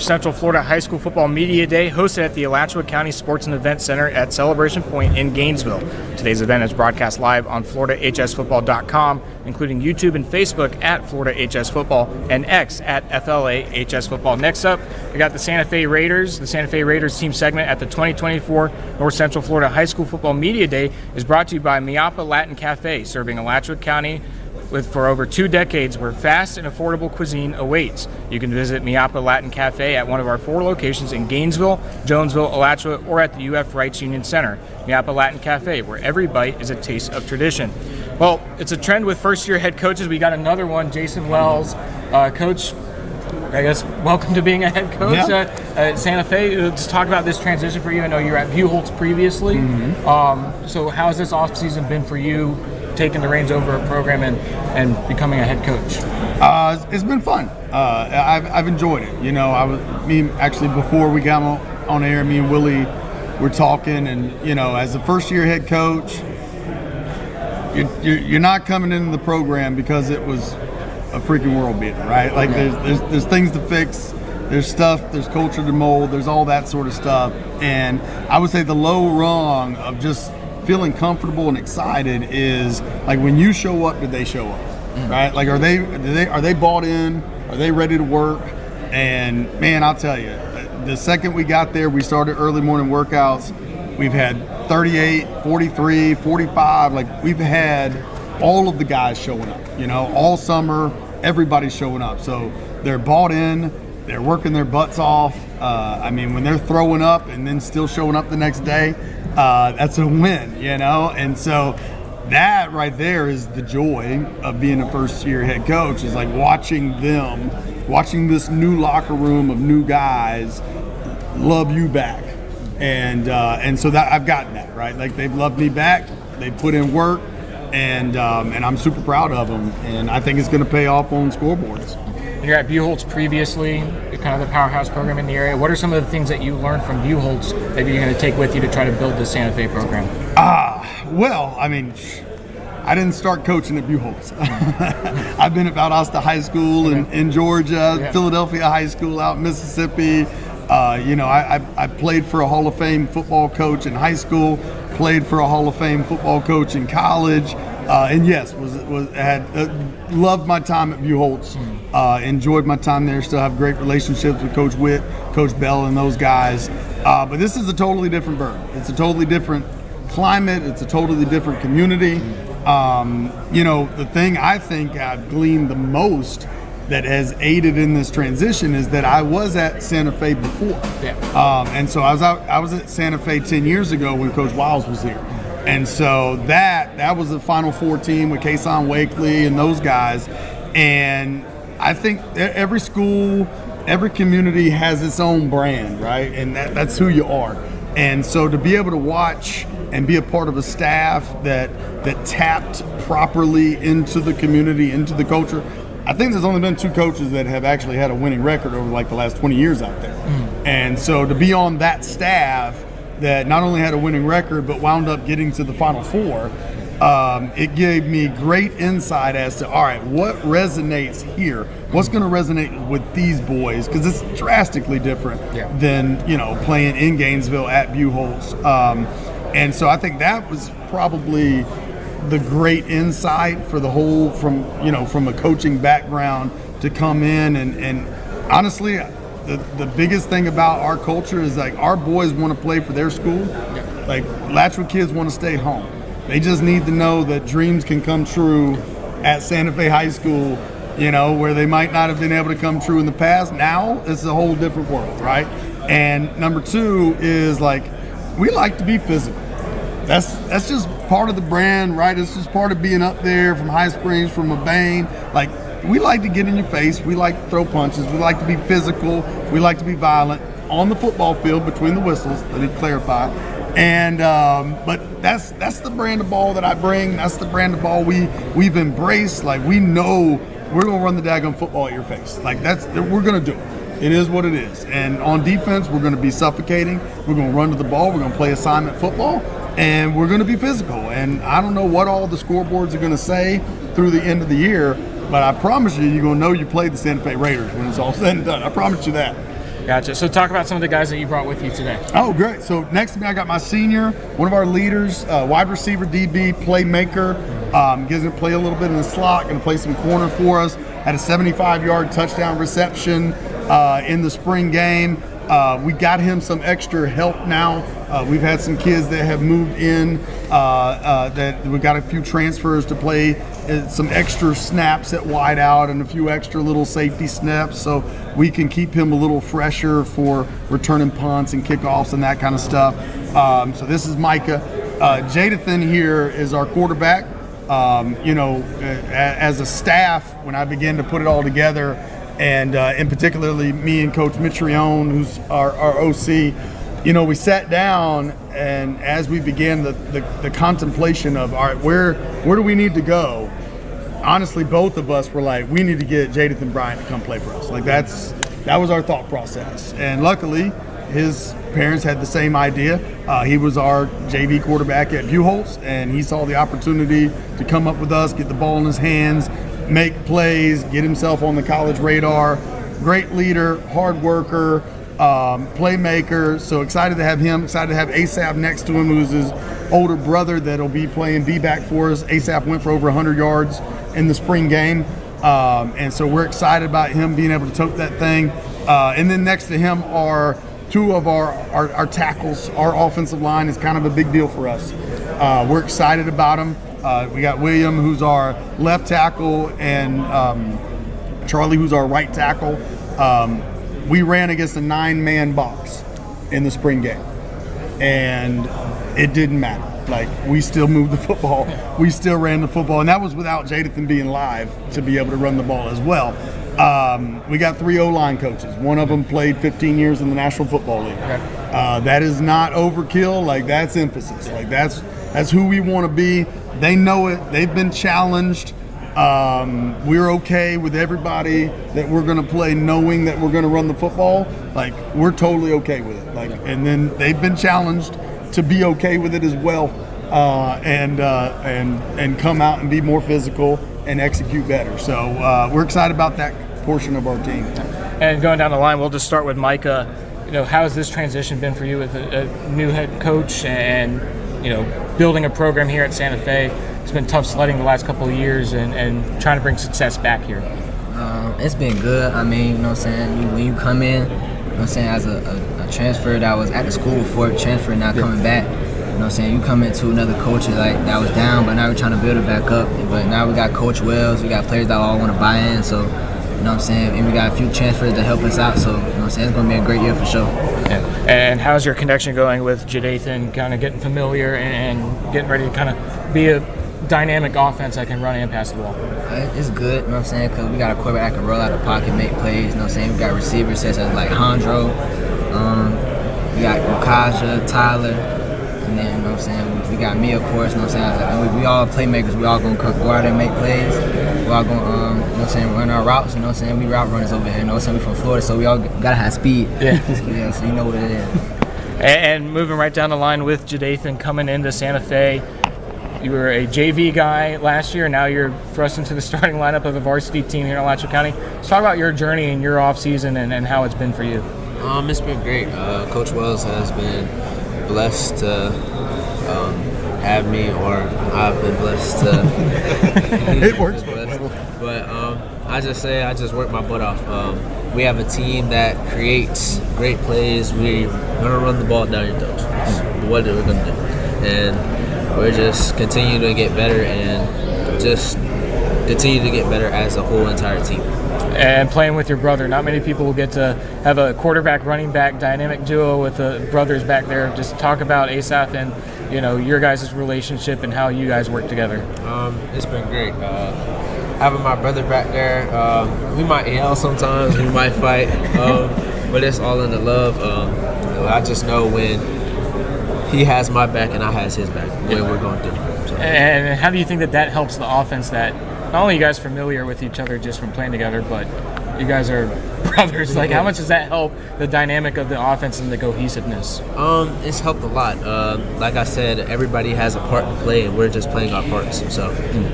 Central Florida High School Football Media Day, hosted at the Alachua County Sports and Event Center at Celebration Point in Gainesville. Today's event is broadcast live on FloridaHSFootball.com, including YouTube and Facebook at Florida HS Football and X at FLA HS Football. Next up, we got the Santa Fe Raiders. The Santa Fe Raiders team segment at the 2024 North Central Florida High School Football Media Day is brought to you by Miapa Latin Cafe, serving Alachua County for over 2 decades, where fast and affordable cuisine awaits. You can visit Miapa Latin Cafe at one of our 4 locations in Gainesville, Jonesville, Alachua, or at the UF Rights Union Center. Miapa Latin Cafe, where every bite is a taste of tradition. Well, it's a trend with first-year head coaches. We got another one, Jason Wells. Coach, I guess, welcome to being a head coach at Santa Fe. Let's talk about this transition for you. I know you were at Buchholz previously. So how has this offseason been for you, taking the reins over a program and becoming a head coach? It's been fun. I've enjoyed it. You know, before we got on air, me and Willie were talking, and you know, as a first-year head coach, you're not coming into the program because it was a freaking world beater, right? Like there's things to fix, there's stuff, there's culture to mold, there's all that sort of stuff, and I would say the low rung of just feeling comfortable and excited is like when you show up, did they show up, right? Like are they bought in? Are they ready to work? And man, I'll tell you, the second we got there, we started early morning workouts. We've had 38, 43, 45. Like we've had all of the guys showing up. You know, all summer, everybody's showing up. So they're bought in. They're working their butts off. When they're throwing up and then still showing up the next day, that's a win, you know? And so that right there is the joy of being a first-year head coach, is like watching this new locker room of new guys love you back. And so that I've gotten that, right? Like they've loved me back. They put in work, and I'm super proud of them. And I think it's going to pay off on scoreboards. You're at Buchholz previously, kind of the powerhouse program in the area. What are some of the things that you learned from Buchholz that you're going to take with you to try to build the Santa Fe program? I didn't start coaching at Buchholz. I've been at Valdosta High School in Georgia, Philadelphia High School out in Mississippi. I played for a Hall of Fame football coach in high school, played for a Hall of Fame football coach in college. And yes, loved my time at Buchholz. Enjoyed my time there. Still have great relationships with Coach Witt, Coach Bell, and those guys. But this is a totally different bird. It's a totally different climate. It's a totally different community. The thing I think I've gleaned the most that has aided in this transition is that I was at Santa Fe before. And so I was at Santa Fe 10 years ago when Coach Wiles was here. And so that was the Final Four team with Kason Wakely and those guys. And I think every school, every community has its own brand, right? And that's who you are. And so to be able to watch and be a part of a staff that tapped properly into the community, into the culture. I think there's only been 2 coaches that have actually had a winning record over like the last 20 years out there. And so to be on that staff that not only had a winning record but wound up getting to the Final Four, it gave me great insight as to, all right, what resonates here? What's going to resonate with these boys? Because it's drastically different than, playing in Gainesville at Buchholz. And so I think that was probably the great insight for the whole, from a coaching background to come in. And honestly, the biggest thing about our culture is like our boys want to play for their school. Like Alachua kids want to stay home. They just need to know that dreams can come true at Santa Fe High School, where they might not have been able to come true in the past. Now it's a whole different world, right? And number 2 is like, we like to be physical. That's just part of the brand, right? It's just part of being up there from High Springs, from Urbane. Like, we like to get in your face. We like to throw punches. We like to be physical. We like to be violent on the football field between the whistles. Let me clarify. And but that's the brand of ball that I bring. That's the brand of ball we've embraced. Like, we know we're gonna run the daggone football at your face. Like, we're gonna do it. It is what it is. And on defense, we're gonna be suffocating. We're gonna run to the ball. We're gonna play assignment football. And we're going to be physical. And I don't know what all the scoreboards are going to say through the end of the year, but I promise you're going to know you played the Santa Fe Raiders when it's all said and done. I promise you that. Gotcha. So talk about some of the guys that you brought with you today. Oh, great. So next to me, I got my senior, one of our leaders, wide receiver, DB, playmaker. Gives him to play a little bit in the slot, going to play some corner for us. Had a 75-yard touchdown reception in the spring game. We got him some extra help now. We've had some kids that have moved in, that we got a few transfers to play some extra snaps at wide out and a few extra little safety snaps, so we can keep him a little fresher for returning punts and kickoffs and that kind of stuff. So this is Micah. Jadothan here is our quarterback. As a staff, when I began to put it all together, and in particularly me and Coach Mitrione, who's our OC, we sat down, and as we began the contemplation of, all right, where do we need to go? Honestly, both of us were like, we need to get Jadothan Bryant to come play for us. Like that was our thought process. And luckily, his parents had the same idea. He was our JV quarterback at Buchholz, and he saw the opportunity to come up with us, get the ball in his hands, make plays, get himself on the college radar. Great leader, hard worker, playmaker. So excited to have him. Excited to have Asaph next to him, who's his older brother that'll be playing D-back for us. Asaph went for over 100 yards in the spring game. And so we're excited about him being able to tote that thing. And then next to him are two of our tackles. Our offensive line is kind of a big deal for us. We're excited about them. We got William, who's our left tackle, and Charlie, who's our right tackle. We ran against a 9-man box in the spring game, and it didn't matter. Like, we still moved the football. We still ran the football, and that was without Jadothan being live to be able to run the ball as well. We got 3 O-line coaches. One of them played 15 years in the National Football League. Okay. That is not overkill. Like, that's emphasis. Like, that's who we want to be. They know it. They've been challenged. We're okay with everybody that we're going to play knowing that we're going to run the football. Like, we're totally okay with it. Like, and then they've been challenged to be okay with it as well, and come out and be more physical and execute better. So we're excited about that portion of our team. And going down the line, we'll just start with Micah. How has this transition been for you with a new head coach and building a program here at Santa Fe? It's been tough sledding the last couple of years and trying to bring success back here. It's been good. I mean, when you come in, as a transfer that was at the school before transfer, now coming back, you come into another culture like that was down, but now we're trying to build it back up. But now we got Coach Wells, we got players that all want to buy in, so and we got a few transfers to help us out, so it's going to be a great year for sure. Yeah. And how's your connection going with Jadothan, kind of getting familiar and getting ready to kind of be a dynamic offense that can run and pass the ball? It's good, because we got a quarterback that can roll out the pocket, make plays, we got receivers such as like Hondro, we got Ukaja, Tyler, and then, we got me, of course, and we all playmakers. We all going to go out there and make plays. We all going to, run our routes, we route runners over here, we from Florida, so we all got to have speed. Yeah, so you know what it is. And moving right down the line with Jadothan coming into Santa Fe, you were a JV guy last year, now you're thrust into the starting lineup of the varsity team here in Alachua County. Let's talk about your journey and your off season and how it's been for you. It's been great. Coach Wells has been blessed to have me, or I've been blessed to. It works. But I just work my butt off. We have a team that creates great plays. We're gonna run the ball down your throat. What are we gonna do? And we're just continuing to get better and just continue to get better as a whole entire team. And playing with your brother, not many people will get to have a quarterback, running back, dynamic duo with the brothers back there. Just talk about Asaph and your guys' relationship and how you guys work together. It's been great. Having my brother back there, we might yell sometimes, we might fight, but it's all in the love. I just know when he has my back and I has his back, what we're going to do. So. And how do you think that helps the offense, that not only you guys familiar with each other just from playing together, but you guys are brothers? Like, how much does that help the dynamic of the offense and the cohesiveness? It's helped a lot. Like I said, everybody has a part to play, and we're just playing our parts. So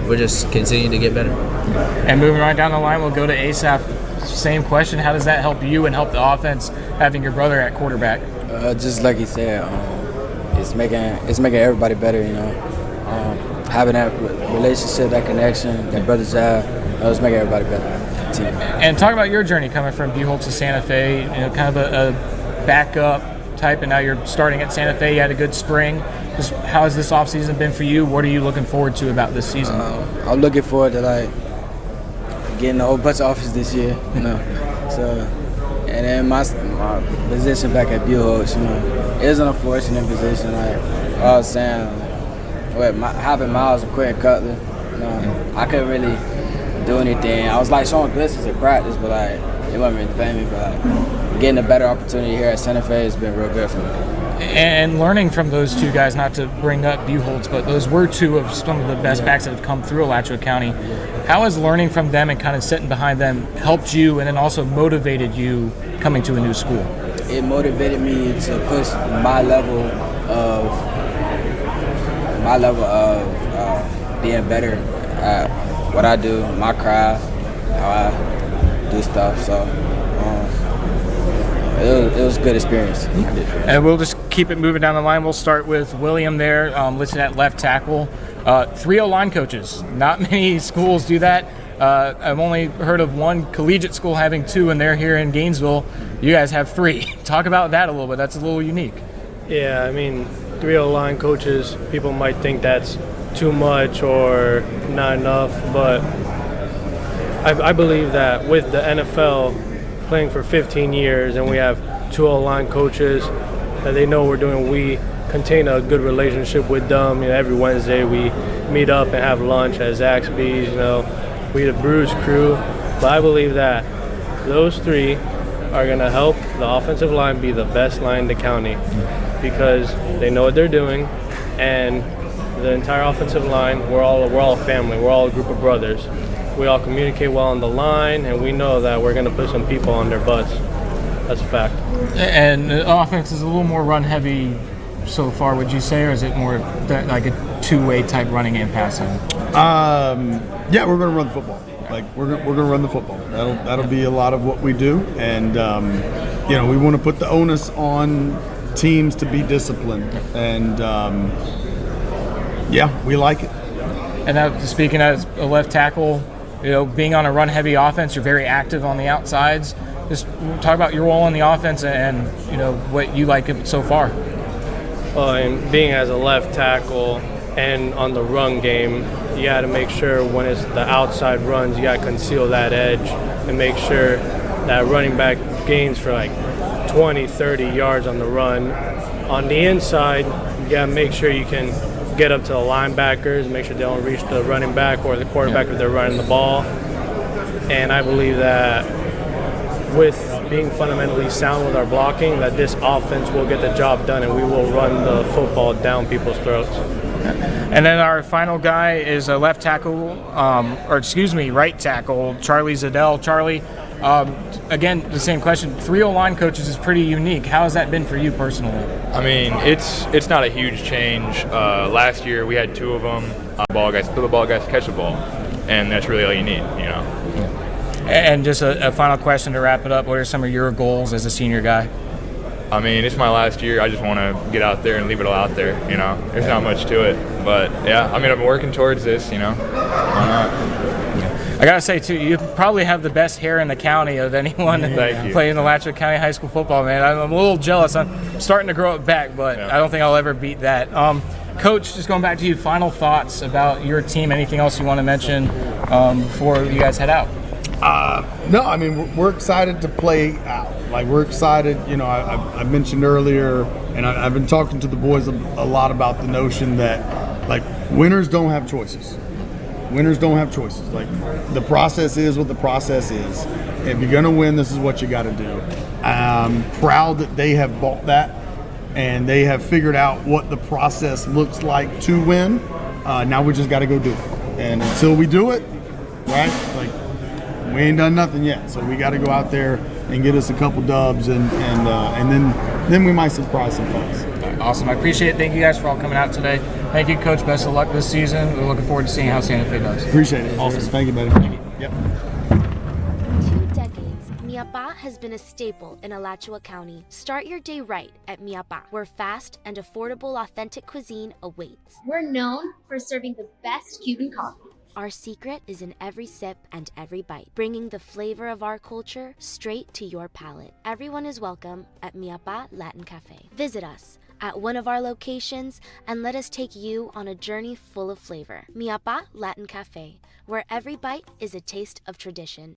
we're just continuing to get better. And moving right down the line, we'll go to Asaph. same question. How does that help you and help the offense having your brother at quarterback? Just like he said, it's making everybody better. Having that relationship, that connection, that brother's job, it's making everybody better. Team. And talk about your journey coming from Buchholz to Santa Fe. Kind of a backup type, and now you're starting at Santa Fe. You had a good spring. Just how has this offseason been for you? What are you looking forward to about this season? I'm looking forward to getting a whole bunch of offers this year. So. And then my position back at Buchholz, is an unfortunate position. Like I was saying, having Miles and Quentin Cutler, I couldn't really do anything. I was showing glimpses at practice, but it wasn't really paying me. But getting a better opportunity here at Santa Fe has been real good for me. And learning from those two guys, not to bring up Buchholz, but those were two of some of the best backs that have come through Alachua County. How has learning from them and kind of sitting behind them helped you and then also motivated you coming to a new school? It motivated me to push my level of being better at what I do, my craft, how I do stuff. So it was a good experience. And we'll just keep it moving down the line. We'll start with William there, listed at left tackle. 3 O-line coaches. Not many schools do that. I've only heard of one collegiate school having 2, and they're here in Gainesville. You guys have 3. Talk about that a little bit. That's a little unique. Yeah, I mean, 3 O-line coaches, people might think that's too much or not enough, but I believe that with the NFL playing for 15 years and we have 2 O-line coaches that they know we're doing, we contain a good relationship with them. Every Wednesday we meet up and have lunch at Zaxby's, we the Bruce crew. But I believe that those 3 are going to help the offensive line be the best line in the county because they know what they're doing, and the entire offensive line, we're all a family. We're all a group of brothers. We all communicate well on the line, and we know that we're going to put some people on their butts. That's a fact. And the offense is a little more run heavy so far, would you say, or is it more like a two-way type running and passing? Yeah, we're going to run the football. We're going to run the football. That'll be a lot of what we do, and we want to put the onus on teams to be disciplined, and we like it. And now, speaking as a left tackle, being on a run-heavy offense, you're very active on the outsides. Just talk about your role in the offense and what you like so far. Well, and being as a left tackle and on the run game, you got to make sure when it's the outside runs, you got to conceal that edge and make sure that running back gains for 20, 30 yards on the run. On the inside, you got to make sure you can get up to the linebackers, make sure they don't reach the running back or the quarterback if they're running the ball. And I believe that with being fundamentally sound with our blocking, that this offense will get the job done and we will run the football down people's throats. And then our final guy is a left tackle, right tackle, Charlie Zadell. Charlie, again, the same question. 3 O-line coaches is pretty unique. How has that been for you personally? I mean, it's not a huge change. Last year we had 2 of them. Ball guys throw the ball, guys catch the ball, and that's really all you need, And just a final question to wrap it up. What are some of your goals as a senior guy? I mean, it's my last year. I just want to get out there and leave it all out there, There's not much to it. But, yeah, I mean, I've been working towards this, Why not? I got to say, too, you probably have the best hair in the county of anyone playing Alachua County high school football, man. I'm a little jealous. I'm starting to grow it back, but I don't think I'll ever beat that. Coach, just going back to you, final thoughts about your team, anything else you want to mention before you guys head out? No, I mean, we're excited to play out. We're excited, I mentioned earlier, and I've been talking to the boys a lot about the notion that, winners don't have choices. Winners don't have choices. The process is what the process is. If you're going to win, this is what you got to do. I'm proud that they have bought that, and they have figured out what the process looks like to win. Now we just got to go do it. And until we do it, right, we ain't done nothing yet. So we got to go out there and get us a couple dubs, and then we might surprise some folks. Awesome. I appreciate it. Thank you guys for all coming out today. Thank you, Coach. Best of luck this season. We're looking forward to seeing how Santa Fe does. Appreciate it. Awesome. Thank you, buddy. Thank you. Yep. 2 decades. Miapa has been a staple in Alachua County. Start your day right at Miapa, where fast and affordable authentic cuisine awaits. We're known for serving the best Cuban coffee. Our secret is in every sip and every bite, bringing the flavor of our culture straight to your palate. Everyone is welcome at Miapa Latin Cafe. Visit us at one of our locations and let us take you on a journey full of flavor. Miapa Latin Cafe, where every bite is a taste of tradition.